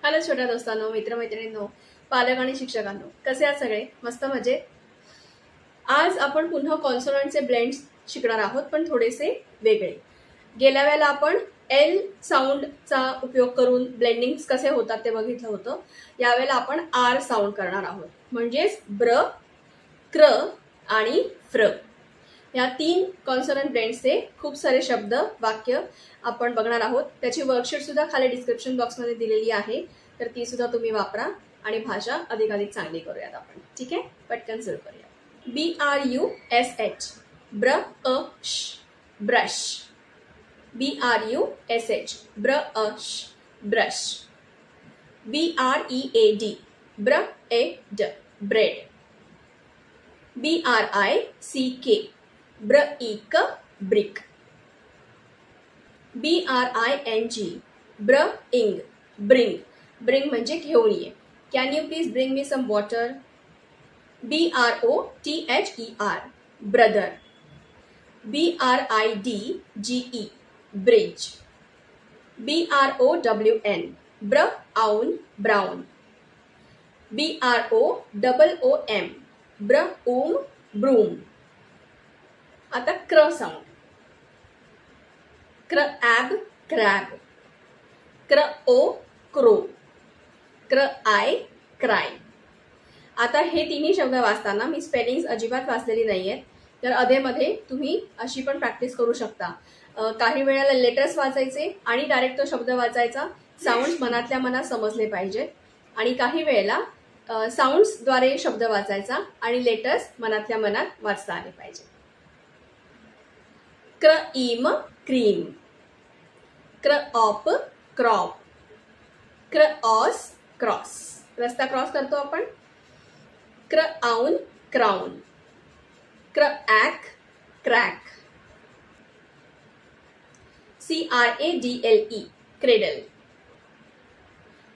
Hello छोट्या दोस्तांनो, मित्रमैत्रिणींनो, पालक आणि शिक्षकांनो, कसे आहात सगळे? मस्त मजेत. आज आपण पुन्हा कॉन्सोनंटचे ब्लेंड्स शिकणार आहोत, पण थोडेसे वेगळे. गेल्या वेळेला आपण एल साऊंडचा उपयोग करून ब्लेंडिंग्स कसे होतात ते बघितलं होतं. यावेळेला आपण आर साऊंड करणार आहोत, म्हणजेच ब्र, क्र आणि फ्र. या 3 कॉन्सोनंट ब्लेंड्सचे खूप सारे शब्द, वाक्य आपण बघणार आहोत. त्याची वर्कशीट सुद्धा खाली डिस्क्रिप्शन बॉक्समध्ये दिलेली आहे, तर ती सुद्धा तुम्ही वापरा आणि भाषा अधिकाधिक चांगली करूयात आपण. ठीक आहे, पटकन सुरू करूया. BRUSH, brush, brush. BRUSH, brush, brush. BREAD, bread, bread. BRICK, brick, brick. BRING, bring, bring. Bring म्हणजे घेऊन ये. Can you please bring me some water? BROTHER, brother. BRIDGE, bridge. BROWN, brown, brown. BROOM, broom, broom. आता क्र sound. Crab, crab. Crow, crow. Cry, cry. आता हे तिन्ही शब्द वाचताना मी स्पेलिंग्स अजिबात वाचलेली नाहीयेत, तर अधेमध्ये तुम्ही अशी पण प्रॅक्टिस करू शकता. काही वेळेला लेटर्स वाचायचे आणि डायरेक्ट तो शब्द वाचायचा. साऊंड्स मनातल्या मनात समजले पाहिजेत. आणि काही वेळेला साऊंड्सद्वारे शब्द वाचायचा आणि लेटर्स मनातल्या मनात वाचता आले पाहिजे. Cream, cream. Crop, crop. Cross, cross. रस्ता क्रॉस करतो आपण. Crown, crown. Crack, crack. CRADLE, cradle.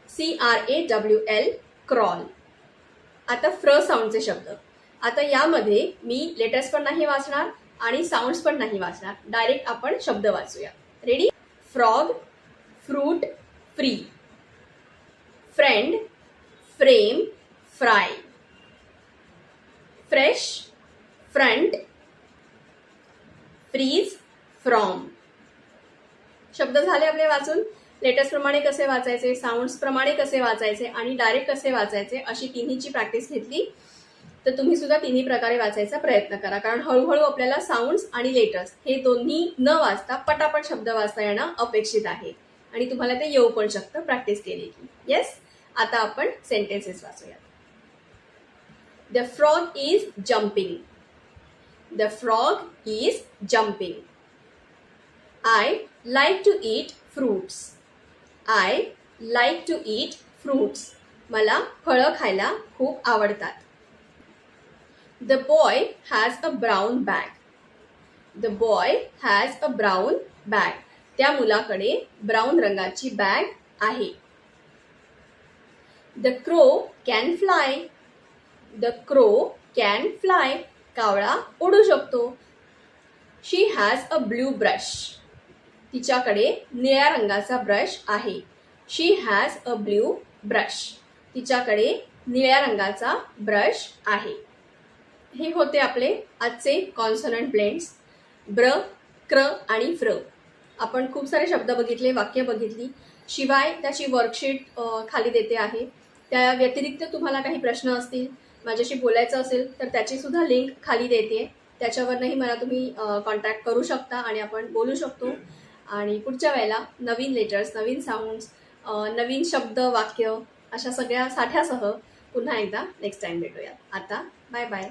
CRAWL, crawl. आता फ्र साऊंडचे शब्द. आता यामध्ये मी लेटर्स पण नाही वाचणार आणि साऊंड्स पण नाही वाचणार, डायरेक्ट आपण शब्द वाचूया. Ready? Frog, fruit, free. Friend, frame, fry. Fresh, front. Freeze, from. शब्द झाले आपले वाचून. लेटर्स प्रमाणे कसे वाचायचे, साऊंड्स प्रमाणे कसे वाचायचे आणि डायरेक्ट कसे वाचायचे, अशी तिन्हीची प्रॅक्टिस घेतली तर तुम्ही सुद्धा तिन्ही प्रकारे वाचायचा प्रयत्न करा. कारण हळूहळू आपल्याला साऊंड्स आणि लेटर्स हे दोन्ही न वाचता पटापट शब्द वाचता येणं अपेक्षित आहे आणि तुम्हाला ते येऊ पण शकतं प्रॅक्टिस केली की. येस. आता आपण सेंटेन्सेस वाचूया. The frog is jumping. The frog is jumping. I like to eat fruits. I like to eat fruits. मला फळं खायला खूप आवडतात. The boy has a brown bag. The boy has a brown bag. त्या मुलाकडे brown रंगाची bag आहे. The crow can fly. The crow can fly. कावळा उडू शकतो. She has a blue brush. तिच्याकडे निळ्या रंगाचा ब्रश आहे. She has a blue brush. तिच्याकडे निळ्या रंगाचा ब्रश आहे. हे होते आपले आजचे कॉन्सोनंट ब्लेंड्स. ब्र, क्र आणि फ्र. आपण खूप सारे शब्द बघितले, वाक्य बघितली. शिवाय त्याची वर्कशीट खाली देते आहे. त्या व्यतिरिक्त तुम्हाला काही प्रश्न असतील, माझ्याशी बोलायचं असेल तर त्याची सुद्धा लिंक खाली देते. त्याच्यावरनंही मला तुम्ही कॉन्टॅक्ट करू शकता आणि आपण बोलू शकतो. आणि पुढच्या वेळेला नवीन लेटर्स, नवीन साऊंड्स, नवीन शब्द, वाक्य अशा सगळ्या साठ्यासह पुन्हा एकदा नेक्स्ट टाइम भेटूयात. आता बाय बाय.